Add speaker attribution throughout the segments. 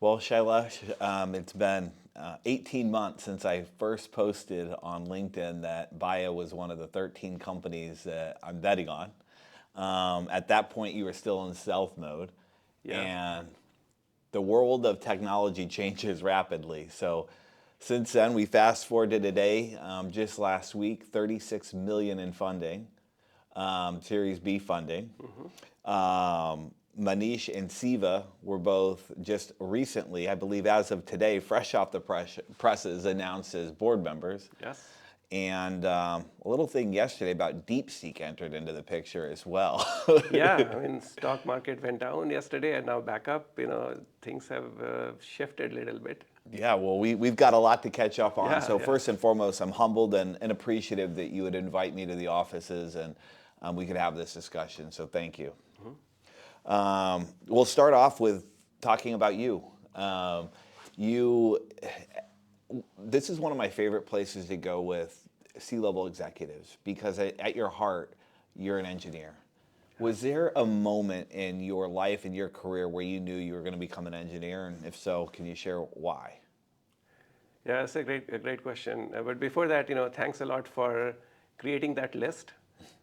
Speaker 1: Well, Sailesh, it's been 18 months since I first posted on LinkedIn that Baya was one of the 13 companies that I'm betting on. At that point, you were still in stealth mode,
Speaker 2: Yeah.
Speaker 1: and the world of technology changes rapidly. So since then, we fast forward to today. Just last week, 36 million in funding, Series B funding. Manish and Siva were both just recently, I believe as of today, fresh off the presses, announced as board members.
Speaker 2: Yes.
Speaker 1: And a little thing yesterday about DeepSeek entered into the picture as well.
Speaker 2: Yeah, I mean, stock market went down yesterday and now back up. Things have shifted a little bit.
Speaker 1: Yeah, well, we've got a lot to catch up on.
Speaker 2: Yeah,
Speaker 1: So
Speaker 2: yeah.
Speaker 1: first and foremost, I'm humbled and appreciative that you would invite me to the offices and we could have this discussion. So thank you. We'll start off with talking about you. This is one of my favorite places to go with C-level executives because at your heart, you're an engineer. Was there a moment in your life and your career where you knew you were going to become an engineer? And if so, can you share why?
Speaker 2: Yeah, that's a great question. But before that, thanks a lot for creating that list.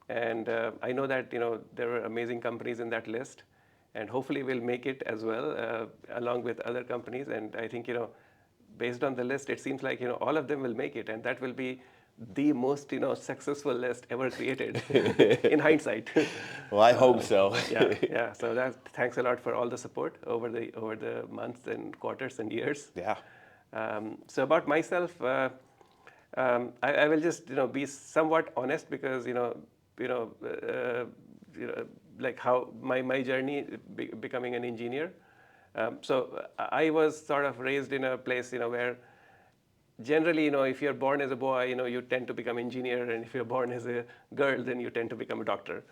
Speaker 2: And I know that there were amazing companies in that list, and hopefully we'll make it as well, along with other companies. And I think based on the list, it seems like all of them will make it, and that will be the most successful list ever created in hindsight.
Speaker 1: Well, I hope so.
Speaker 2: Yeah. So thanks a lot for all the support over the months and quarters and years.
Speaker 1: Yeah.
Speaker 2: So about myself, I will just be somewhat honest because like how my journey becoming an engineer. So I was sort of raised in a place where generally if you're born as a boy you tend to become engineer, and if you're born as a girl then you tend to become a doctor.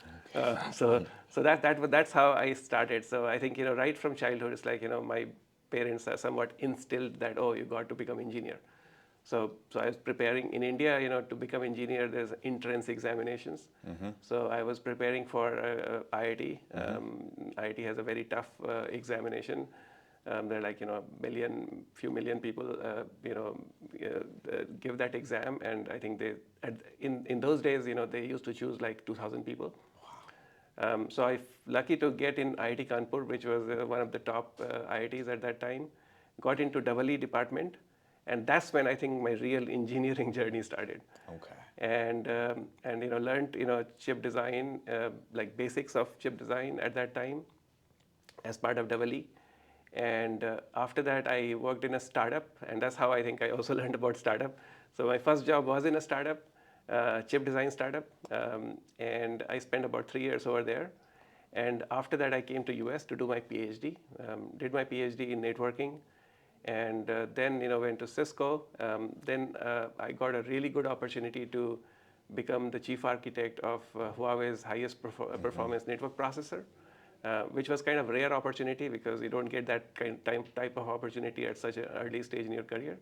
Speaker 2: So that's how I started. So I think right from childhood it's like my parents are somewhat instilled that you got to become engineer. So I was preparing in India, to become engineer. There's entrance examinations. So I was preparing for IIT. IIT has a very tough examination. There are like few million people, give that exam, and I think in those days, they used to choose like 2,000 people. So I'm lucky to get in IIT Kanpur, which was one of the top IITs at that time. Got into EE department. And that's when I think my real engineering journey started.
Speaker 1: Okay.
Speaker 2: And learned chip design, like basics of chip design at that time, as part of EE. And after that, I worked in a startup, and that's how I think I also learned about startup. So my first job was in a startup, chip design startup, and I spent about 3 years over there. And after that, I came to US to do my PhD. Did my PhD in networking. And then went to Cisco. Then I got a really good opportunity to become the chief architect of Huawei's highest performance network processor, which was kind of rare opportunity because you don't get that type of opportunity at such an early stage in your career.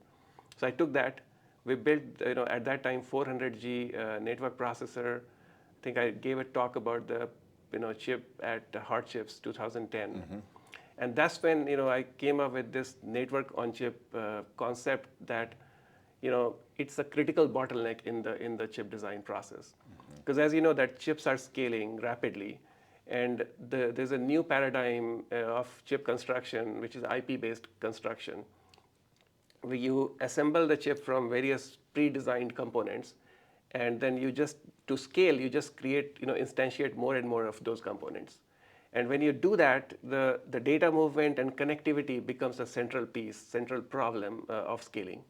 Speaker 2: So I took that. We built at that time 400G network processor. I think I gave a talk about the chip at Hot Chips 2010. And that's when I came up with this network on chip concept that it's a critical bottleneck in the chip design process. Because as you know that chips are scaling rapidly, and there's a new paradigm of chip construction, which is IP-based construction, where you assemble the chip from various pre-designed components, and then to scale, you just create, instantiate more and more of those components. And when you do that, the data movement and connectivity becomes a central problem of scaling.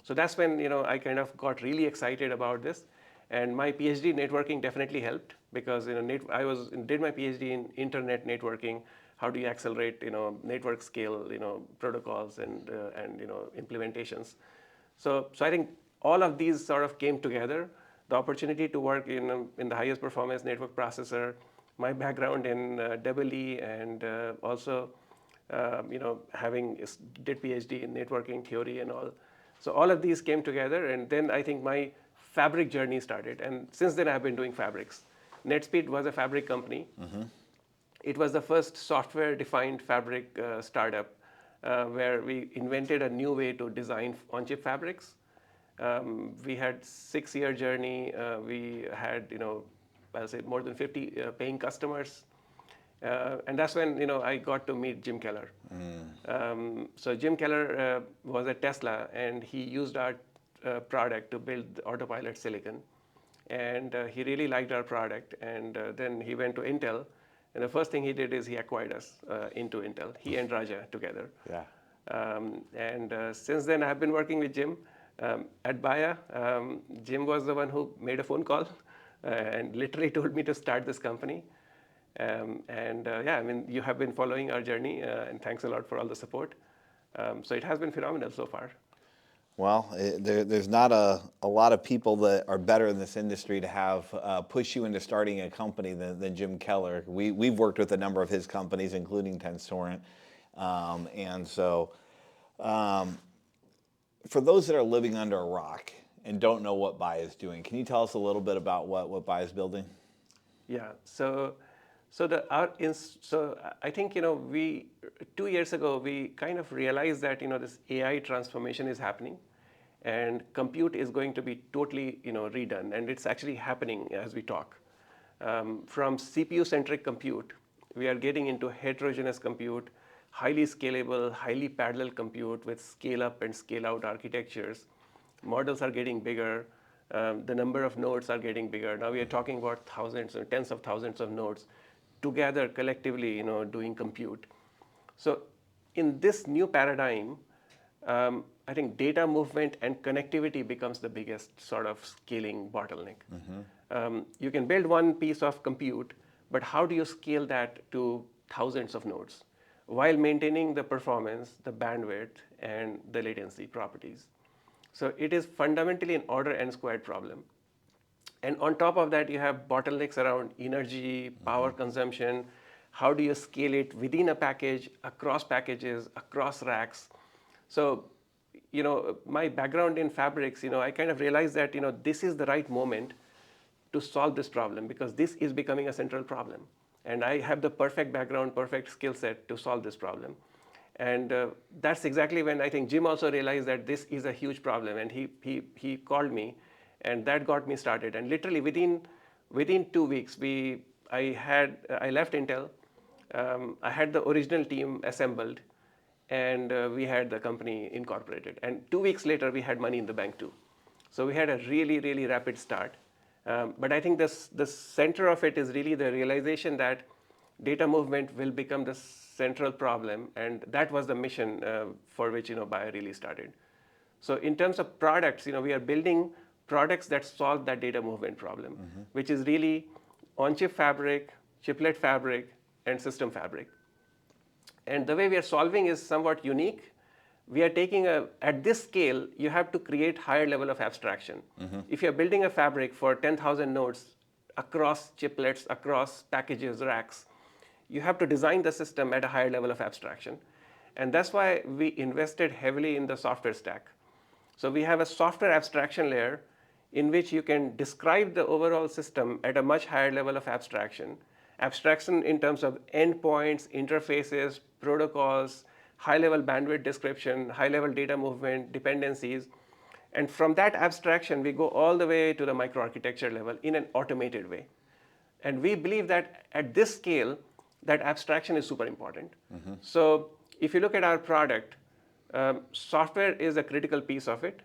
Speaker 2: So that's when I kind of got really excited about this. And my PhD in networking definitely helped because did my PhD in internet networking. How do you accelerate network scale protocols and implementations? So I think all of these sort of came together. The opportunity to work in the highest performance network processor, my background in EE, and also did PhD in networking theory and all. So all of these came together, and then I think my fabric journey started. And since then I've been doing fabrics. NetSpeed was a fabric company. It was the first software-defined fabric startup where we invented a new way to design on-chip fabrics. We had 6-year journey. We had, I'll say more than 50 paying customers. And that's when I got to meet Jim Keller. So Jim Keller was at Tesla, and he used our product to build the autopilot silicon. And he really liked our product. And then he went to Intel. And the first thing he did is he acquired us into Intel, he and Raja together.
Speaker 1: Yeah.
Speaker 2: And since then, I've been working with Jim at Baya. Jim was the one who made a phone call and literally told me to start this company. Yeah, I mean, you have been following our journey, and thanks a lot for all the support. So it has been phenomenal so far.
Speaker 1: Well, there's not a lot of people that are better in this industry to have push you into starting a company than Jim Keller. We've worked with a number of his companies, including Tenstorrent. And so for those that are living under a rock and don't know what Baya is doing, can you tell us a little bit about what Baya is building?
Speaker 2: Yeah, so I think, we 2 years ago, we kind of realized that, this AI transformation is happening, and compute is going to be totally, redone, and it's actually happening as we talk. From CPU-centric compute, we are getting into heterogeneous compute, highly scalable, highly parallel compute with scale-up and scale-out architectures. Models are getting bigger. The number of nodes are getting bigger. Now we are talking about thousands and tens of thousands of nodes together collectively, doing compute. So in this new paradigm, I think data movement and connectivity becomes the biggest sort of scaling bottleneck. You can build one piece of compute, but how do you scale that to thousands of nodes while maintaining the performance, the bandwidth, and the latency properties? So it is fundamentally an order n squared problem. And on top of that, you have bottlenecks around energy, power consumption. How do you scale it within a package, across packages, across racks? So, my background in fabrics, I kind of realized that, this is the right moment to solve this problem, because this is becoming a central problem. And I have the perfect background, perfect skill set to solve this problem. And that's exactly when I think Jim also realized that this is a huge problem, and he called me, and that got me started. And literally within 2 weeks, I left Intel. I had the original team assembled, and we had the company incorporated. And 2 weeks later, we had money in the bank too. So we had a really, really rapid start. But I think the center of it is really the realization that data movement will become the central problem, and that was the mission for which Baya really started. So in terms of products, we are building products that solve that data movement problem, which is really on-chip fabric, chiplet fabric, and system fabric. And the way we are solving is somewhat unique. We are taking at this scale, you have to create higher level of abstraction. If you're building a fabric for 10,000 nodes across chiplets, across packages, racks, you have to design the system at a higher level of abstraction. And that's why we invested heavily in the software stack. So we have a software abstraction layer in which you can describe the overall system at a much higher level of abstraction. Abstraction in terms of endpoints, interfaces, protocols, high-level bandwidth description, high-level data movement, dependencies. And from that abstraction, we go all the way to the microarchitecture level in an automated way. And we believe that at this scale, that abstraction is super important. So if you look at our product, software is a critical piece of it.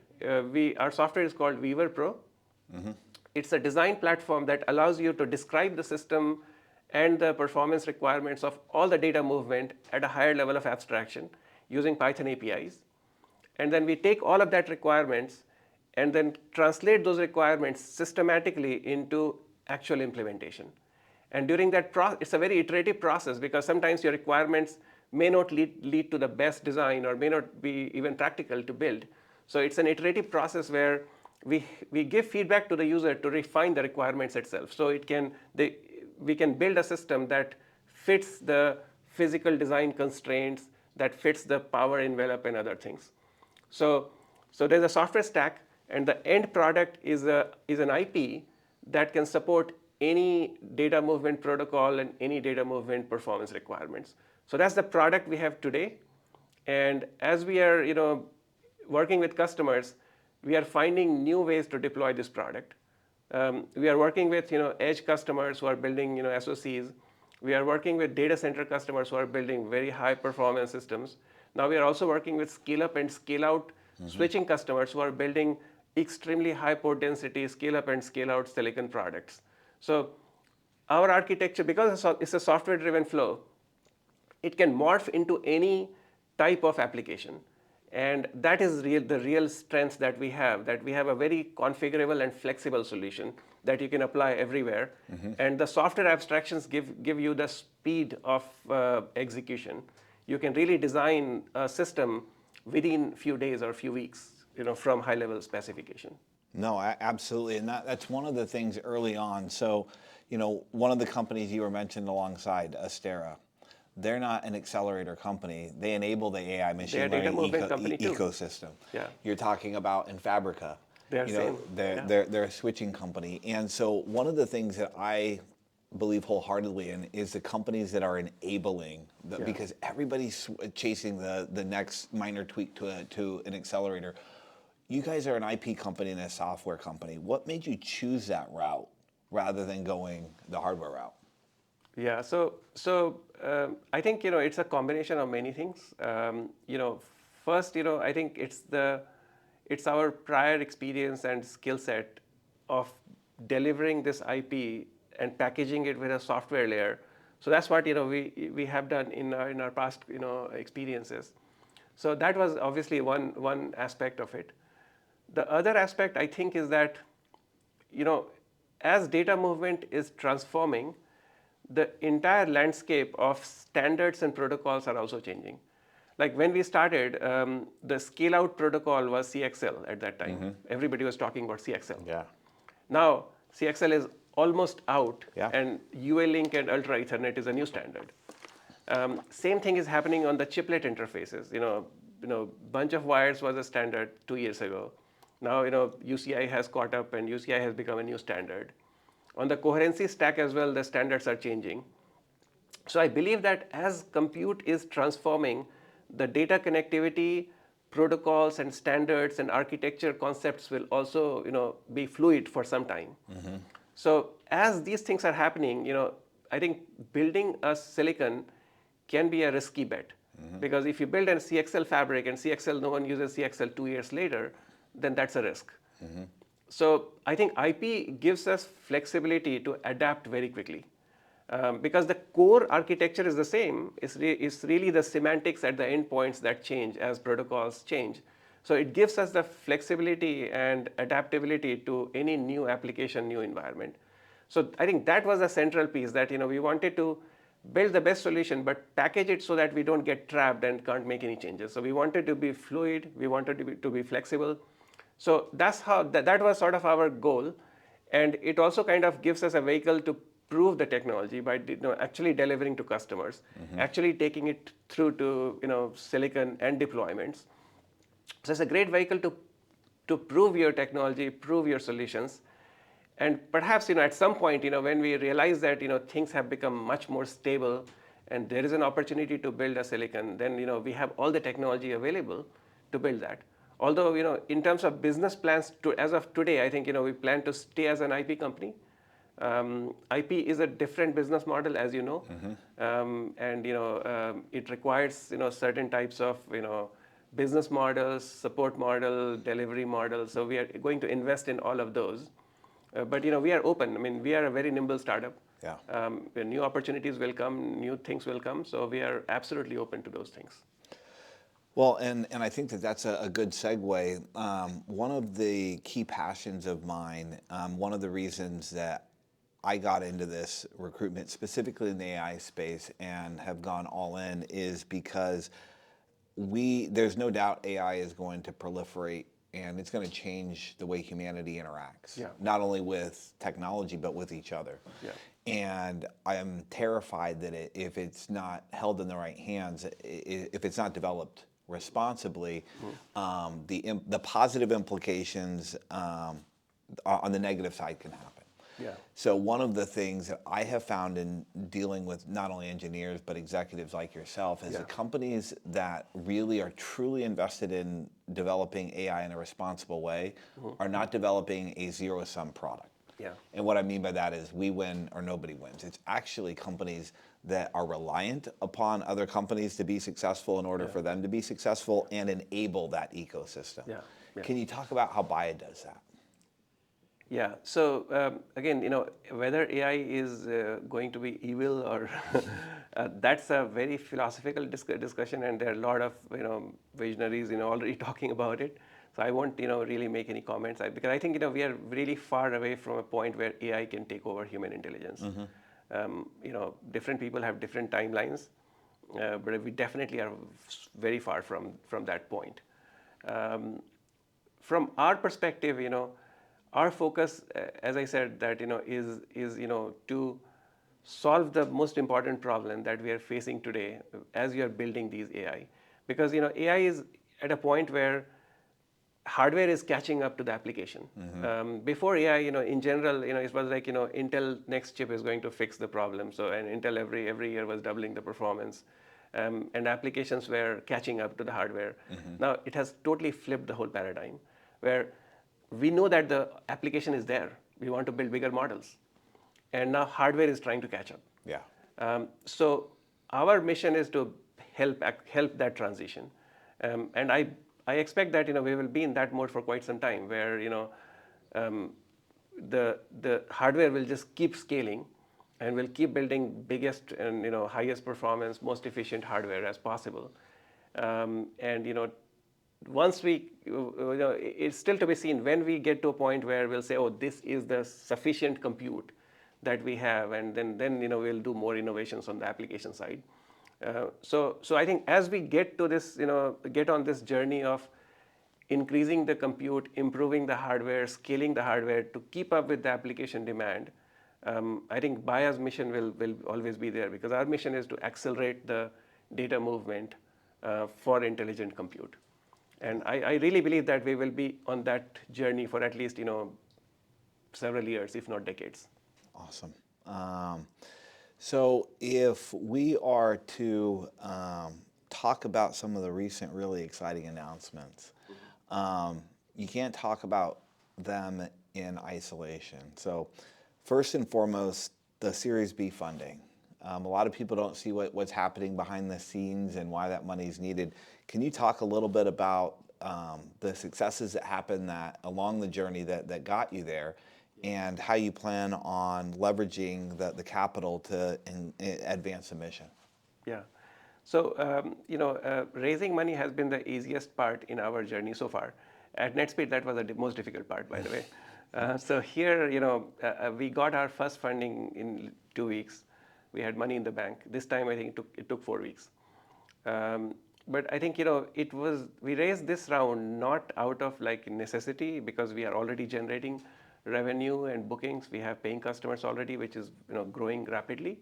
Speaker 2: Our software is called Weaver Pro. It's a design platform that allows you to describe the system and the performance requirements of all the data movement at a higher level of abstraction using Python APIs. And then we take all of that requirements and then translate those requirements systematically into actual implementation. And during that process, it's a very iterative process, because sometimes your requirements may not lead to the best design or may not be even practical to build. So it's an iterative process where we give feedback to the user to refine the requirements itself. So we can build a system that fits the physical design constraints, that fits the power envelope and other things. So there's a software stack, and the end product is an IP that can support any data movement protocol and any data movement performance requirements. So that's the product we have today. And as we are, working with customers, we are finding new ways to deploy this product. We are working with, edge customers who are building, SoCs. We are working with data center customers who are building very high performance systems. Now we are also working with scale up and scale out switching customers who are building extremely high port density scale up and scale out silicon products. So our architecture, because it's a software driven flow, it can morph into any type of application. And that is the real strength that we have a very configurable and flexible solution that you can apply everywhere. And the software abstractions give you the speed of execution. You can really design a system within few days or few weeks, from high level specification.
Speaker 1: No, absolutely, and that's one of the things early on. So, one of the companies you were mentioned alongside, Astera, they're not an accelerator company. They enable the AI machine learning ecosystem.
Speaker 2: Yeah.
Speaker 1: You're talking about in Fabrica. They're a switching company. And so one of the things that I believe wholeheartedly in is the companies that are enabling, because everybody's chasing the next minor tweak to an accelerator. You guys are an IP company and a software company. What made you choose that route rather than going the hardware route?
Speaker 2: Yeah, so I think it's a combination of many things. First, I think it's our prior experience and skill set of delivering this IP and packaging it with a software layer. So that's what we have done in our past experiences. So that was obviously one aspect of it. The other aspect I think is that as data movement is transforming, the entire landscape of standards and protocols are also changing. Like when we started, the scale-out protocol was CXL at that time. Everybody was talking about CXL.
Speaker 1: Yeah.
Speaker 2: Now CXL is almost out,
Speaker 1: Yeah.
Speaker 2: and UA-Link and Ultra Ethernet is a new standard. Same thing is happening on the chiplet interfaces. Bunch of wires was a standard 2 years ago. Now UCI has caught up, and UCI has become a new standard. On the coherency stack as well, the standards are changing. So I believe that as compute is transforming, the data connectivity protocols and standards and architecture concepts will also be fluid for some time. So as these things are happening, I think building a silicon can be a risky bet. Because if you build a CXL fabric and CXL, no one uses CXL 2 years later, then that's a risk. So I think IP gives us flexibility to adapt very quickly. Because the core architecture is the same. It's really the semantics at the endpoints that change as protocols change. So it gives us the flexibility and adaptability to any new application, new environment. So I think that was a central piece, that we wanted to build the best solution, but package it so that we don't get trapped and can't make any changes. So we wanted to be fluid. We wanted to be flexible. So that's how that was sort of our goal, and it also kind of gives us a vehicle to prove the technology by actually delivering to customers, actually taking it through to silicon and deployments. So it's a great vehicle to prove your technology, prove your solutions, and perhaps at some point when we realize that things have become much more stable and there is an opportunity to build a silicon, then we have all the technology available to build that. Although, in terms of business plans, as of today, I think, we plan to stay as an IP company. IP is a different business model, as you know. And, it requires, certain types of, business models, support model, delivery model. So we are going to invest in all of those. But, we are open. I mean, we are a very nimble startup.
Speaker 1: Yeah.
Speaker 2: New opportunities will come, new things will come. So we are absolutely open to those things.
Speaker 1: Well, and I think that's a good segue. One of the key passions of mine, one of the reasons that I got into this recruitment, specifically in the AI space, and have gone all in, is because there's no doubt AI is going to proliferate, and it's going to change the way humanity interacts.
Speaker 2: Yeah.
Speaker 1: Not only with technology, but with each other.
Speaker 2: Yeah.
Speaker 1: And I am terrified that if it's not held in the right hands, if it's not developed responsibly, the positive implications on the negative side can happen.
Speaker 2: Yeah.
Speaker 1: So one of the things that I have found in dealing with not only engineers but executives like yourself is
Speaker 2: Yeah.
Speaker 1: the companies that really are truly invested in developing AI in a responsible way are not developing a zero-sum product.
Speaker 2: Yeah.
Speaker 1: And what I mean by that is we win or nobody wins. It's actually companies that are reliant upon other companies to be successful in order for them to be successful and enable that ecosystem.
Speaker 2: Yeah. Yeah.
Speaker 1: Can you talk about how Baya does that?
Speaker 2: Yeah. So again, whether AI is going to be evil or that's a very philosophical discussion, and there are a lot of visionaries already talking about it. So I won't really make any comments because I think we are really far away from a point where AI can take over human intelligence. Different people have different timelines, but we definitely are very far from that point. From our perspective, our focus, as I said, that is to solve the most important problem that we are facing today as you are building these AI, because AI is at a point where hardware is catching up to the application. Before AI, in general, it was like Intel next chip is going to fix the problem. So and Intel every year was doubling the performance, and applications were catching up to the hardware. Now it has totally flipped the whole paradigm, where we know that the application is there. We want to build bigger models, and now hardware is trying to catch up.
Speaker 1: Yeah.
Speaker 2: So our mission is to help that transition, and I expect that we will be in that mode for quite some time, where the hardware will just keep scaling, and we'll keep building biggest and highest performance, most efficient hardware as possible, and once we, it's still to be seen when we get to a point where we'll say, oh, this is the sufficient compute that we have, and then we'll do more innovations on the application side. So I think as we get to this, get on this journey of increasing the compute, improving the hardware, scaling the hardware to keep up with the application demand, I think Baya's mission will always be there, because our mission is to accelerate the data movement for intelligent compute. And I really believe that we will be on that journey for at least several years, if not decades.
Speaker 1: Awesome. So if we are to talk about some of the recent really exciting announcements, you can't talk about them in isolation. So first and foremost, the Series B funding. A lot of people don't see what's happening behind the scenes and why that money is needed. Can you talk a little bit about the successes that happened along the journey that got you there, and how you plan on leveraging the capital to advance the mission?
Speaker 2: Yeah. So, raising money has been the easiest part in our journey so far. At NetSpeed, that was the most difficult part, by the way. So here, we got our first funding in 2 weeks. We had money in the bank. This time, I think it took 4 weeks. But I think we raised this round not out of like necessity, because we are already generating revenue and bookings. We have paying customers already, which is growing rapidly.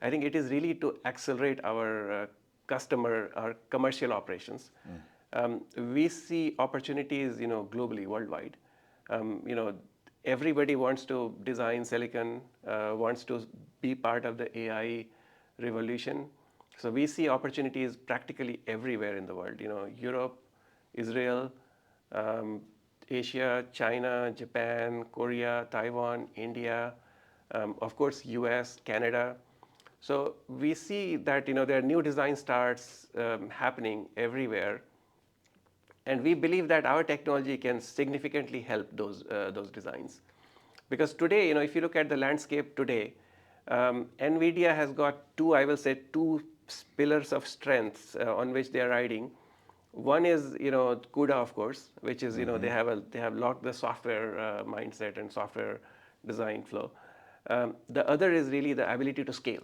Speaker 2: I think it is really to accelerate our our commercial operations. We see opportunities globally, worldwide. Everybody wants to design silicon, wants to be part of the AI revolution. So we see opportunities practically everywhere in the world. Europe, Israel, Asia, China, Japan, Korea, Taiwan, India, of course, US, Canada. So we see that there are new design starts happening everywhere, and we believe that our technology can significantly help those designs. Because today, if you look at the landscape today, NVIDIA has got two pillars of strengths on which they are riding. One is CUDA, of course, which is they have locked the software mindset and software design flow. The other is really the ability to scale.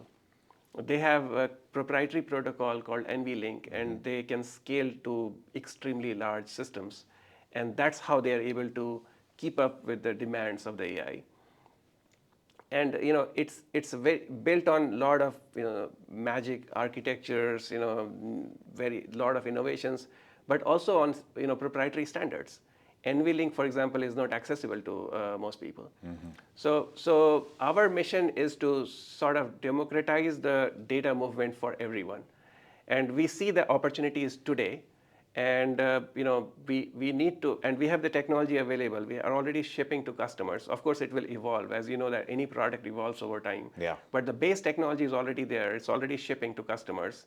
Speaker 2: They have a proprietary protocol called NVLink, and they can scale to extremely large systems, and that's how they are able to keep up with the demands of the AI. And it's built on a lot of magic architectures, lot of innovations, but also on proprietary standards. NVLink, for example, is not accessible to most people. So our mission is to sort of democratize the data movement for everyone. And we see the opportunities today. And we need to, and we have the technology available. We are already shipping to customers. Of course, it will evolve, as you know that any product evolves over time.
Speaker 1: Yeah.
Speaker 2: But the base technology is already there. It's already shipping to customers.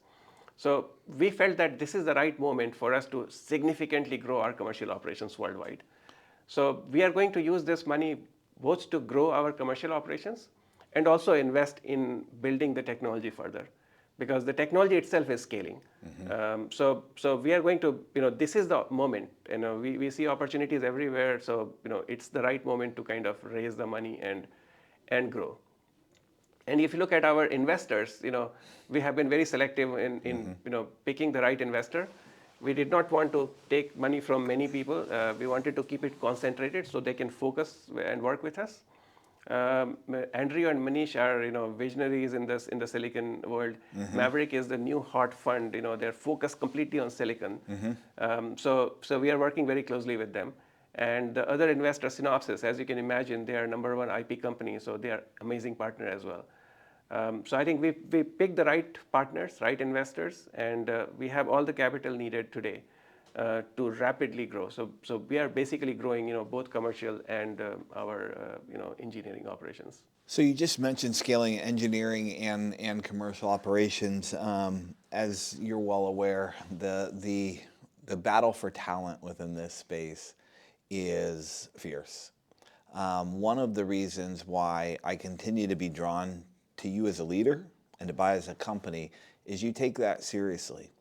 Speaker 2: So we felt that this is the right moment for us to significantly grow our commercial operations worldwide. So we are going to use this money both to grow our commercial operations and also invest in building the technology further, because the technology itself is scaling. So we are going to, this is the moment. We see opportunities everywhere. So it's the right moment to kind of raise the money and grow. And if you look at our investors, we have been very selective in picking the right investor. We did not want to take money from many people. We wanted to keep it concentrated so they can focus and work with us. Andrew and Manish are visionaries in the silicon world. Maverick is the new hot fund. They're focused completely on silicon. So we are working very closely with them. And the other investor, Synopsys, as you can imagine, they are #1 IP company, so they are amazing partner as well. So I think we picked the right partners, right investors, and we have all the capital needed today to rapidly grow. So we are basically growing, both commercial and our engineering operations.
Speaker 1: So you just mentioned scaling engineering and commercial operations. As you're well aware, the battle for talent within this space is fierce. One of the reasons why I continue to be drawn to you as a leader and to Baya as a company is you take that seriously.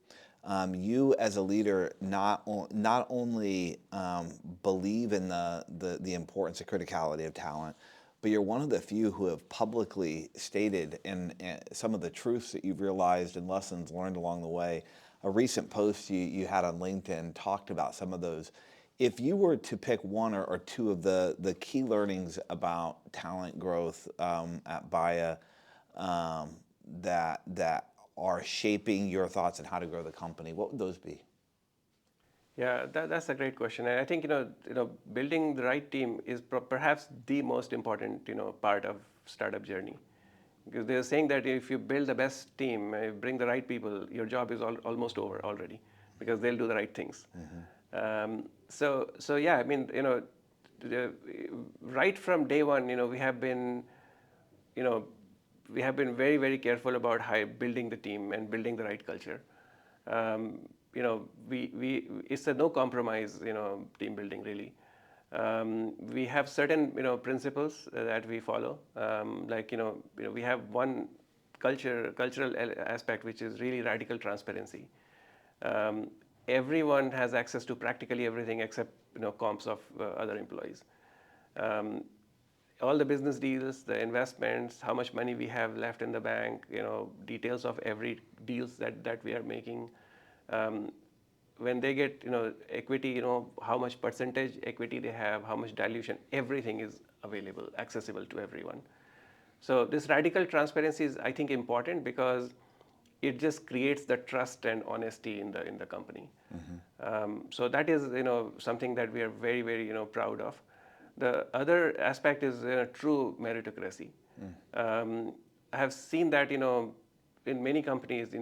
Speaker 1: You as a leader not only believe in the importance and criticality of talent, but you're one of the few who have publicly stated and some of the truths that you've realized and lessons learned along the way. A recent post you had on LinkedIn talked about some of those. If you were to pick one or two of the key learnings about talent growth at Baya that are shaping your thoughts on how to grow the company, what would those be?
Speaker 2: Yeah, that's a great question. And I think building the right team is perhaps the most important part of startup journey, because they're saying that if you build the best team, bring the right people, your job is almost over already, because they'll do the right things. So yeah, I mean right from day one, we have been very, very careful about building the team and building the right culture. It's a no compromise, team building really. We have certain, principles that we follow. We have one cultural aspect, which is really radical transparency. Everyone has access to practically everything except, comps of other employees. All the business deals, the investments, how much money we have left in the bank, details of every deals that we are making. When they get, equity, how much percentage equity they have, how much dilution, everything is available, accessible to everyone. So this radical transparency is, I think, important because it just creates the trust and honesty in the company. So that is, something that we are very, very, proud of. The other aspect is true meritocracy. I have seen that, in many companies,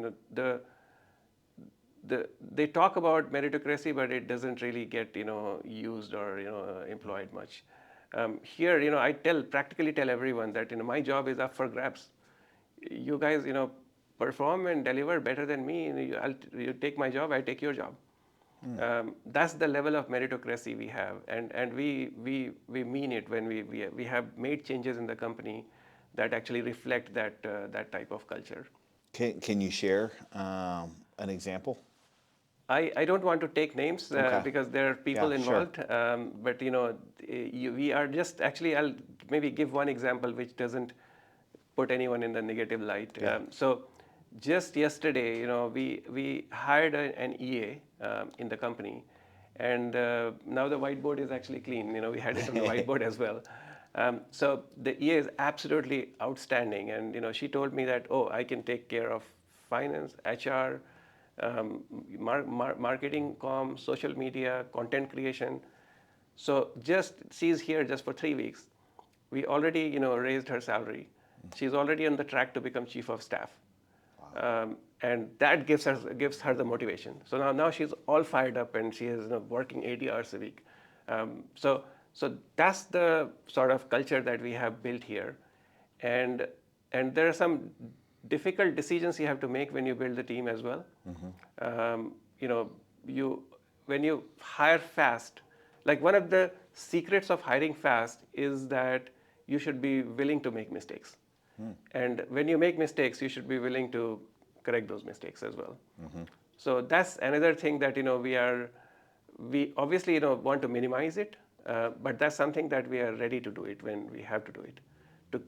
Speaker 2: they talk about meritocracy, but it doesn't really get, used or, employed much. Here, I practically tell everyone that, my job is up for grabs. You guys, perform and deliver better than me. You take my job, I take your job. That's the level of meritocracy we have, and we mean it when we have made changes in the company that actually reflect that type of culture.
Speaker 1: Can you share an example?
Speaker 2: I don't want to take names because there are people involved.
Speaker 1: Sure.
Speaker 2: But we are just actually, I'll maybe give one example which doesn't put anyone in the negative light.
Speaker 1: Yeah.
Speaker 2: So just yesterday, we hired an EA in the company, and now the whiteboard is actually clean. We had it on the whiteboard as well. So the EA is absolutely outstanding, and she told me that, oh, I can take care of finance, HR, marketing, social media, content creation. So she's here just for 3 weeks. We already raised her salary. She's already on the track to become chief of staff. And that gives her the motivation. So now she's all fired up and she is working 80 hours a week. So that's the sort of culture that we have built here, and there are some difficult decisions you have to make when you build the team as well. When you hire fast, like one of the secrets of hiring fast is that you should be willing to make mistakes. And when you make mistakes, you should be willing to correct those mistakes as well. So that's another thing that we obviously want to minimize it, but that's something that we are ready to do it when we have to do it, to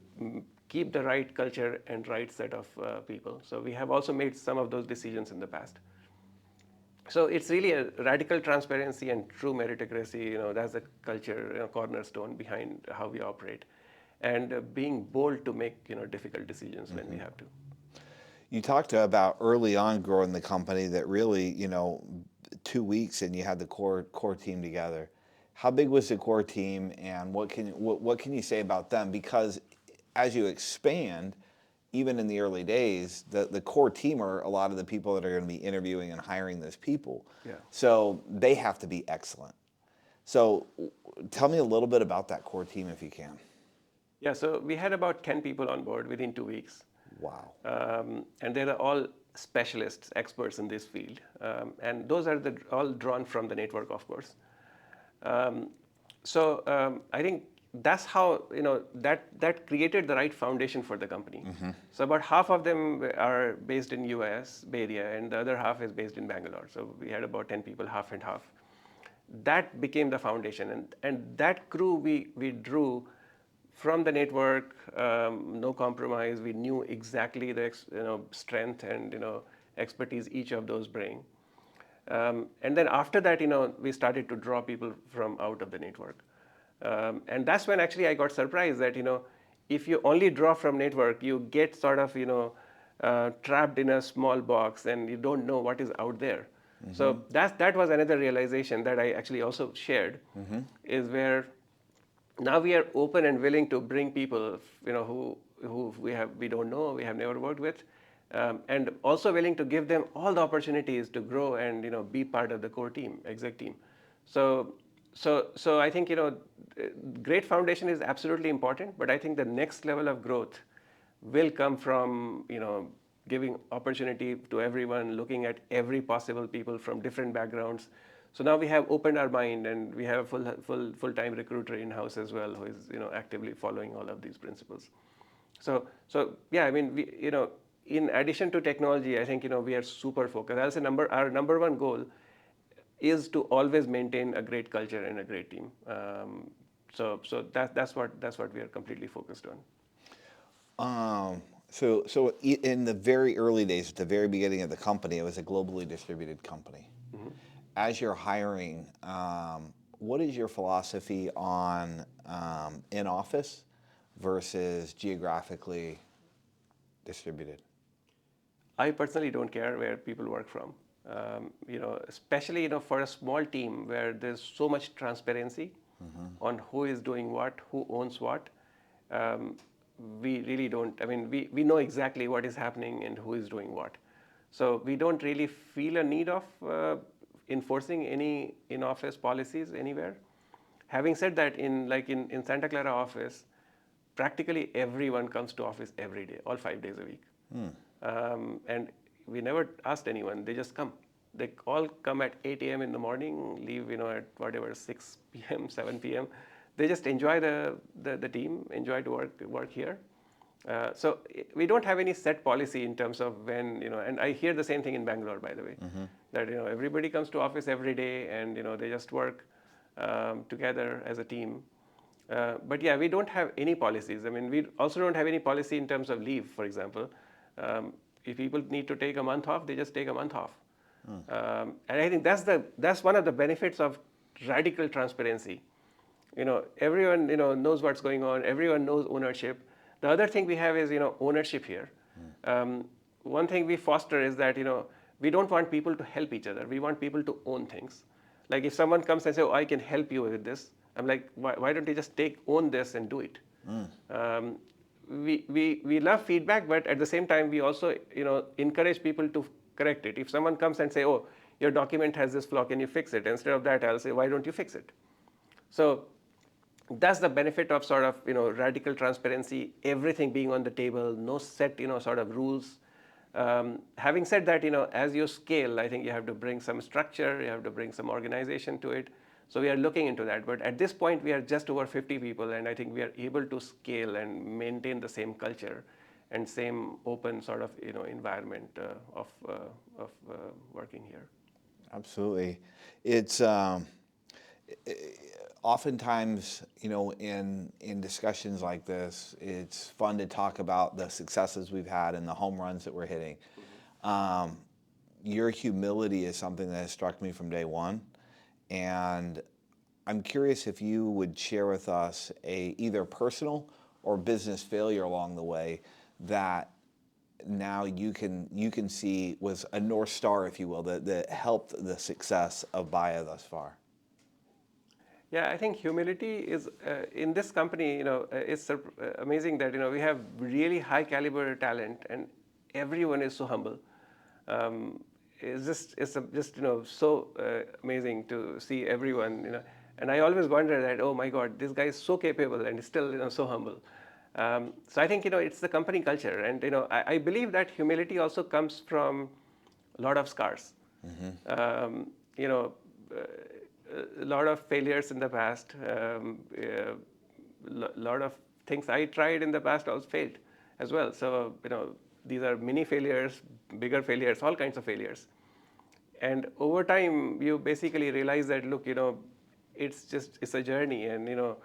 Speaker 2: keep the right culture and right set of people. So we have also made some of those decisions in the past. So it's really a radical transparency and true meritocracy. That's the culture cornerstone behind how we operate, and being bold to make difficult decisions when we have to.
Speaker 1: You talked about early on growing the company that really 2 weeks and you had the core team together. How big was the core team, and what can you say about them? Because as you expand, even in the early days, the core team are a lot of the people that are going to be interviewing and hiring those people.
Speaker 2: Yeah.
Speaker 1: So they have to be excellent. So tell me a little bit about that core team if you can.
Speaker 2: Yeah, so we had about 10 people on board within 2 weeks.
Speaker 1: Wow.
Speaker 2: And they are all specialists, experts in this field. And those are all drawn from the network, of course. I think that's how that created the right foundation for the company. So about half of them are based in US, Bay Area, and the other half is based in Bangalore. So we had about 10 people, half and half. That became the foundation, and that crew we drew from the network, no compromise. We knew exactly the strength and expertise each of those bring. And then after that, we started to draw people from out of the network. And that's when actually I got surprised that if you only draw from network, you get sort of trapped in a small box and you don't know what is out there. So that was another realization that I actually also shared, is where now we are open and willing to bring people who we don't know, we have never worked with, and also willing to give them all the opportunities to grow and be part of the core team, exec team. So I think great foundation is absolutely important, but I think the next level of growth will come from giving opportunity to everyone, looking at every possible people from different backgrounds. So now we have opened our mind, and we have a full-time recruiter in-house as well, who is actively following all of these principles. So yeah, I mean, in addition to technology, I think we are super focused. I'll say our number one goal is to always maintain a great culture and a great team. So that's what we are completely focused on.
Speaker 1: So in the very early days, at the very beginning of the company, it was a globally distributed company. As you're hiring, what is your philosophy on in-office versus geographically distributed?
Speaker 2: I personally don't care where people work from. Especially for a small team where there's so much transparency on who is doing what, who owns what. We really don't. I mean, we know exactly what is happening and who is doing what. So we don't really feel a need of enforcing any in-office policies anywhere. Having said that, in Santa Clara office, practically everyone comes to office every day, all 5 days a week. And we never asked anyone. They just come. They all come at 8 a.m. in the morning, leave at whatever 6 p.m., 7 p.m. They just enjoy the team, enjoy to work here. So we don't have any set policy in terms of when, and I hear the same thing in Bangalore, by the way, that everybody comes to office every day and they just work together as a team. But yeah, we don't have any policies. I mean, we also don't have any policy in terms of leave, for example. If people need to take a month off, they just take a month off. And I think that's one of the benefits of radical transparency. Everyone knows what's going on. Everyone knows ownership. The other thing we have is ownership here. One thing we foster is that we don't want people to help each other. We want people to own things. Like if someone comes and say, "Oh, I can help you with this," I'm like, "Why don't you just own this and do it?" Um, we love feedback, but at the same time, we also encourage people to correct it. If someone comes and say, "Oh, your document has this flaw, can you fix it?" Instead of that, I'll say, "Why don't you fix it?" So that's the benefit of sort of radical transparency, everything being on the table, no set sort of rules. Having said that, as you scale, I think you have to bring some structure, you have to bring some organization to it. So we are looking into that. But at this point, we are just over 50 people, and I think we are able to scale and maintain the same culture and same open sort of environment of working here.
Speaker 1: Absolutely. It's oftentimes, in discussions like this, it's fun to talk about the successes we've had and the home runs that we're hitting. Your humility is something that has struck me from day one, and I'm curious if you would share with us a either personal or business failure along the way that now you can see was a North Star, if you will, that helped the success of Baya thus far.
Speaker 2: Yeah, I think humility is in this company. It's amazing that we have really high caliber talent, and everyone is so humble. It's just so amazing to see everyone. And I always wonder that, oh my God, this guy is so capable and still so humble. So I think it's the company culture, and I believe that humility also comes from a lot of scars. Um, you know, a lot of failures in the past, lot of things I tried in the past also failed as well. So these are mini failures, bigger failures, all kinds of failures. And over time, you basically realize that look, it's a journey, and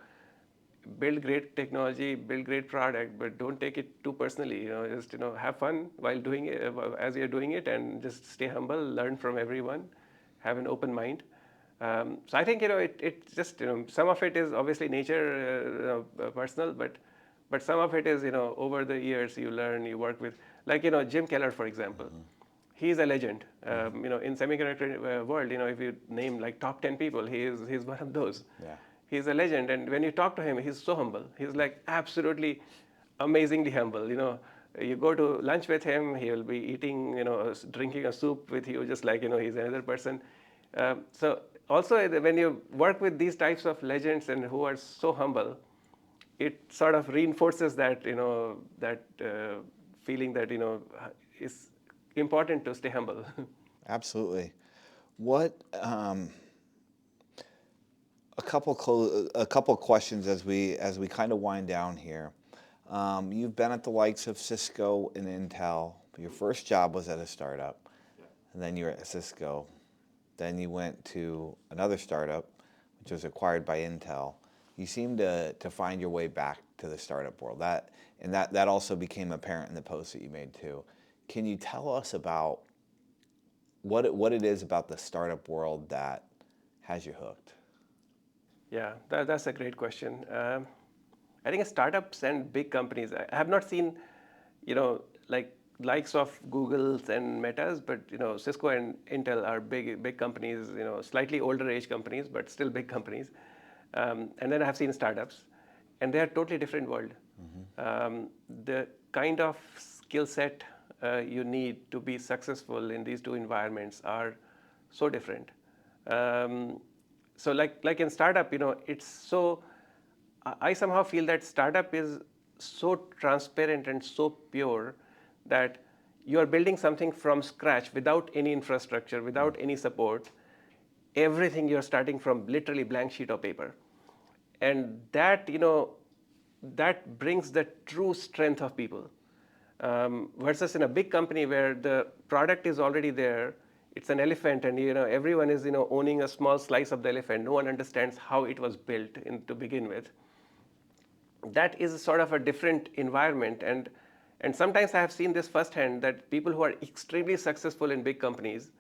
Speaker 2: build great technology, build great product, but don't take it too personally. Just have fun while doing it, as you're doing it, and just stay humble, learn from everyone, have an open mind. So I think it just some of it is obviously nature, personal, but some of it is over the years you learn, you work with, like Jim Keller, for example. He's a legend. In semiconductor world, if you name like top 10 people, he's one of those.
Speaker 1: Yeah.
Speaker 2: He's a legend, and when you talk to him, he's so humble. He's like absolutely amazingly humble. You go to lunch with him, he will be eating, drinking a soup with you, just like he's another person. So also when you work with these types of legends and who are so humble, it sort of reinforces that that feeling that it's important to stay humble.
Speaker 1: Absolutely. What a couple questions as we kind of wind down here. You've been at the likes of Cisco and Intel. Your first job was at a startup, and then you were at Cisco. Then you went to another startup, which was acquired by Intel. You seem to find your way back to the startup world. That also became apparent in the post that you made too. Can you tell us about what it is about the startup world that has you hooked?
Speaker 2: Yeah, that's a great question. I think startups and big companies, I have not seen, like likes of Googles and Metas, but Cisco and Intel are big companies, slightly older age companies, but still big companies. And then I have seen startups, and they are totally different world. The kind of skill set you need to be successful in these two environments are so different. So like in startup, it's so. I somehow feel that startup is so transparent and so pure that you are building something from scratch without any infrastructure, without any support. Everything you're starting from literally blank sheet of paper, and that that brings the true strength of people. Versus in a big company where the product is already there, it's an elephant, and everyone is owning a small slice of the elephant. No one understands how it was built to begin with. That is sort of a different environment, and sometimes I have seen this firsthand that people who are extremely successful in big companies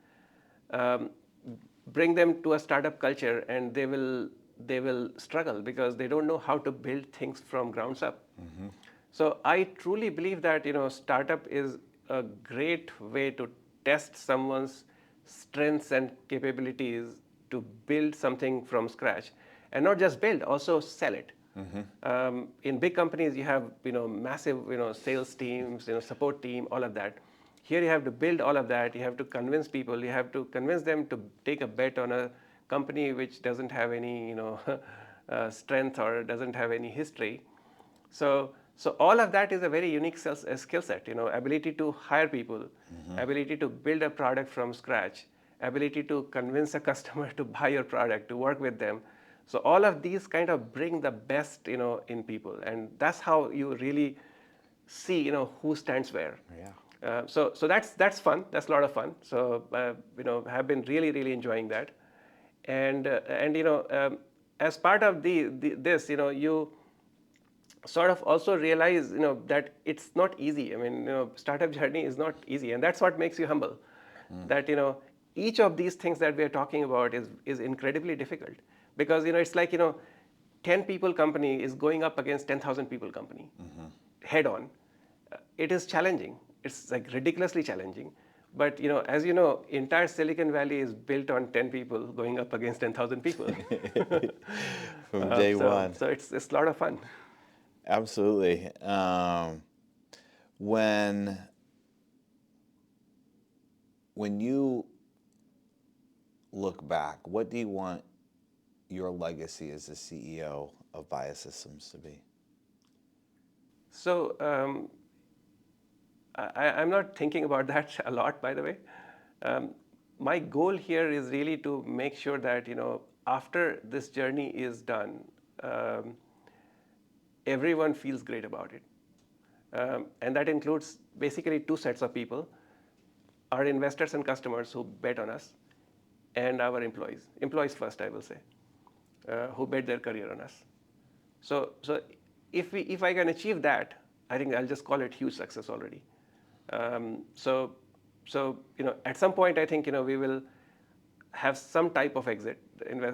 Speaker 2: bring them to a startup culture, and they will struggle because they don't know how to build things from grounds up. So I truly believe that startup is a great way to test someone's strengths and capabilities to build something from scratch, and not just build, also sell it. In big companies, you have massive sales teams, support team, all of that. Here you have to build all of that. You have to convince people. You have to convince them to take a bet on a company which doesn't have any strength or doesn't have any history. So all of that is a very unique skill set. Ability to hire people, ability to build a product from scratch, ability to convince a customer to buy your product, to work with them. So all of these kind of bring the best in people, and that's how you really see who stands where.
Speaker 1: Yeah.
Speaker 2: So that's fun. That's a lot of fun. So have been really enjoying that, and as part of this you sort of also realize that it's not easy. I mean startup journey is not easy, and that's what makes you humble. That each of these things that we are talking about is incredibly difficult, because it's like 10 people company is going up against 10,000 people company head on. It is challenging. It's like ridiculously challenging. But as you know, entire Silicon Valley is built on 10 people going up against 10,000 people.
Speaker 1: From day one.
Speaker 2: So it's a lot of fun.
Speaker 1: Absolutely. When you look back, what do you want your legacy as the CEO of Baya Systems to be?
Speaker 2: So I'm not thinking about that a lot, by the way. My goal here is really to make sure that after this journey is done, everyone feels great about it, and that includes basically two sets of people: our investors and customers who bet on us, and our employees. Employees first, I will say, who bet their career on us. So if I can achieve that, I think I'll just call it huge success already. So at some point, I think we will have some type of exit.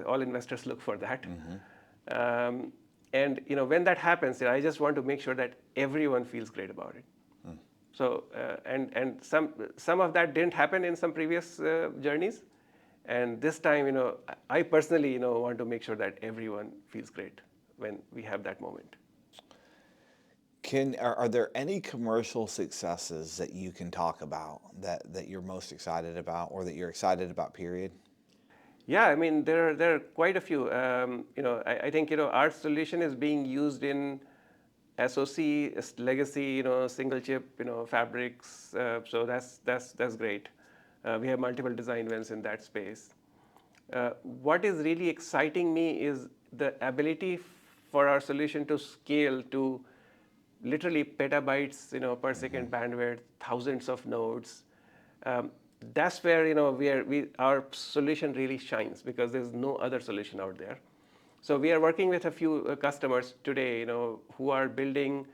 Speaker 2: All investors look for that. And when that happens, I just want to make sure that everyone feels great about it. So and some of that didn't happen in some previous journeys, and this time I personally want to make sure that everyone feels great when we have that moment.
Speaker 1: Are there any commercial successes that you can talk about that you're most excited about, or that you're excited about, period?
Speaker 2: Yeah, I mean there are quite a few. I think our solution is being used in SoC, legacy, single chip, fabrics. So that's great. We have multiple design wins in that space. What is really exciting me is the ability for our solution to scale to literally petabytes, per second bandwidth, thousands of nodes. That's where our solution really shines, because there's no other solution out there. So we are working with a few customers today, who are building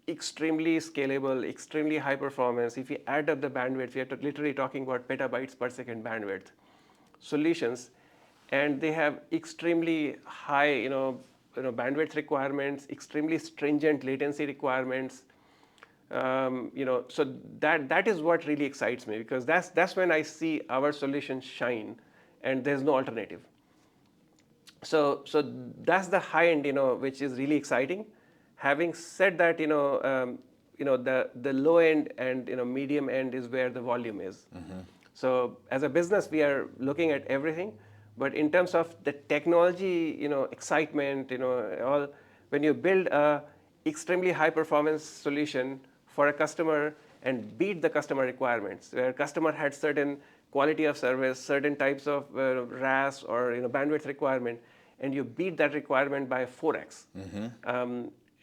Speaker 2: extremely scalable, extremely high performance. If you add up the bandwidth, we are literally talking about petabytes per second bandwidth solutions, and they have extremely high, bandwidth requirements, extremely stringent latency requirements. So that is what really excites me, because that's when I see our solution shine, and there's no alternative. So that's the high end, which is really exciting. Having said that, the low end and medium end is where the volume is. So as a business, we are looking at everything, but in terms of the technology, excitement, all, when you build a extremely high performance solution for a customer and beat the customer requirements, where customer had certain quality of service, certain types of RAS or bandwidth requirement, and you beat that requirement by 4x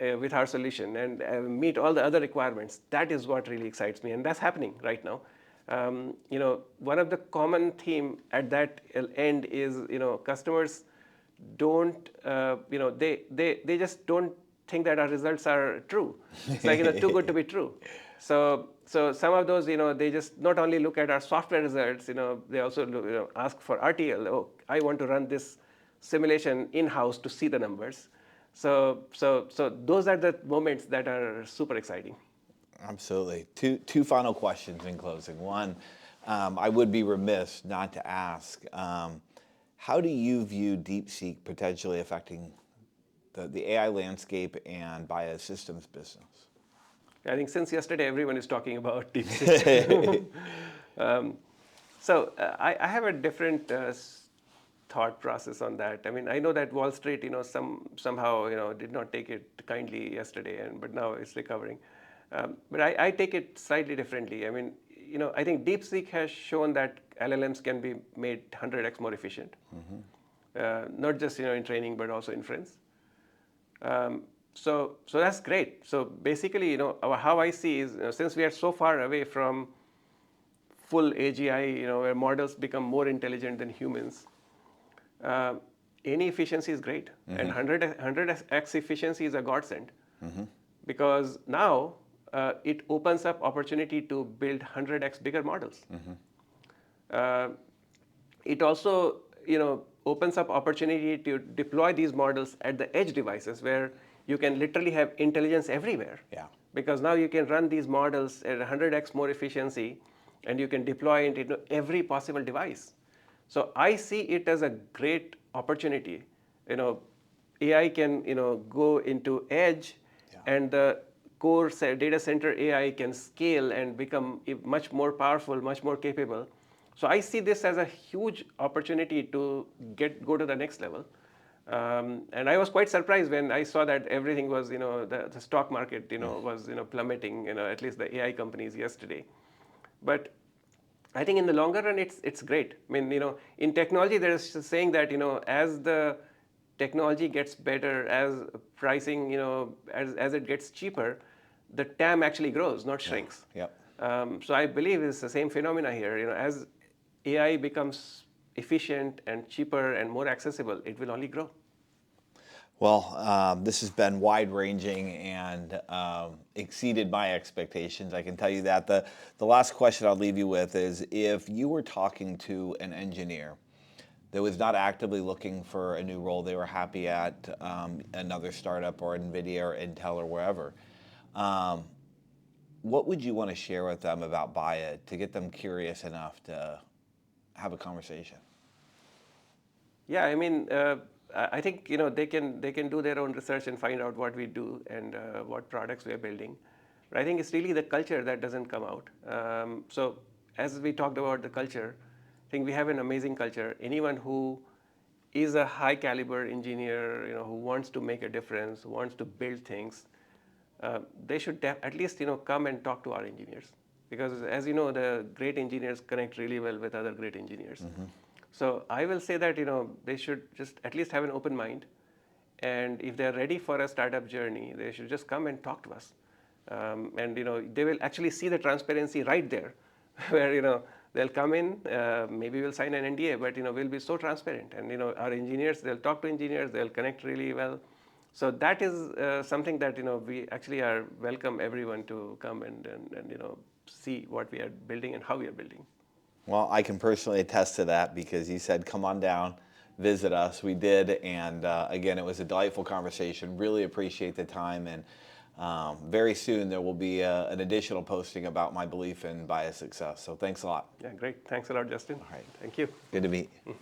Speaker 2: with our solution, and meet all the other requirements. That is what really excites me, and that's happening right now. One of the common theme at that end is customers don't they just don't think that our results are true. It's like too good to be true. So some of those they just not only look at our software results, they also ask for RTL. Oh, I want to run this simulation in-house to see the numbers. So those are the moments that are super exciting.
Speaker 1: Absolutely. Two final questions in closing. One, I would be remiss not to ask, How do you view DeepSeek potentially affecting the AI landscape and Baya Systems business?
Speaker 2: I think since yesterday, everyone is talking about DeepSeek. I have a different thought process on that. I mean, I know that Wall Street, somehow, did not take it kindly yesterday, but now it's recovering. But I take it slightly differently. I mean, I think DeepSeek has shown that LLMs can be made 100x more efficient, not just in training, but also inference. So that's great. So basically, how I see is since we are so far away from full AGI, where models become more intelligent than humans, any efficiency is great, and 100x efficiency is a godsend, because now it opens up opportunity to build 100x bigger models. It also, opens up opportunity to deploy these models at the edge devices where you can literally have intelligence everywhere.
Speaker 1: Yeah.
Speaker 2: Because now you can run these models at 100x more efficiency, and you can deploy it into every possible device. So I see it as a great opportunity. AI can go into edge, and the core data center AI can scale and become much more powerful, much more capable. So I see this as a huge opportunity to go to the next level. And I was quite surprised when I saw that everything was, the stock market, was, plummeting, at least the AI companies yesterday. But I think in the longer run, it's great. I mean, in technology, there's a saying that, as the technology gets better, as pricing, as it gets cheaper, the TAM actually grows, not shrinks.
Speaker 1: Yep.
Speaker 2: So I believe it's the same phenomena here. As AI becomes efficient and cheaper and more accessible, it will only grow.
Speaker 1: Well, this has been wide-ranging and exceeded my expectations. I can tell you that. The last question I'll leave you with is, if you were talking to an engineer that was not actively looking for a new role, they were happy at another startup or NVIDIA or Intel or wherever, what would you want to share with them about Baya to get them curious enough to have a conversation?
Speaker 2: Yeah, I mean, I think they can do their own research and find out what we do and what products we are building. But I think it's really the culture that doesn't come out. So as we talked about the culture, I think we have an amazing culture. Anyone who is a high caliber engineer, who wants to make a difference, who wants to build things, they should at least come and talk to our engineers, because as you know, the great engineers connect really well with other great engineers. So I will say that they should just at least have an open mind, and if they're ready for a startup journey, they should just come and talk to us, and they will actually see the transparency right there, where they'll come in, maybe we'll sign an NDA, but we'll be so transparent, and our engineers, they'll talk to engineers, they'll connect really well. So that is something that we actually are welcome everyone to come and see what we are building and how we are building.
Speaker 1: Well, I can personally attest to that, because you said, come on down, visit us. We did, and again, it was a delightful conversation. Really appreciate the time, and very soon there will be an additional posting about my belief in Baya success. So thanks a lot.
Speaker 2: Yeah, great. Thanks a lot, Justin.
Speaker 1: All right.
Speaker 2: Thank you.
Speaker 1: Good to meet you.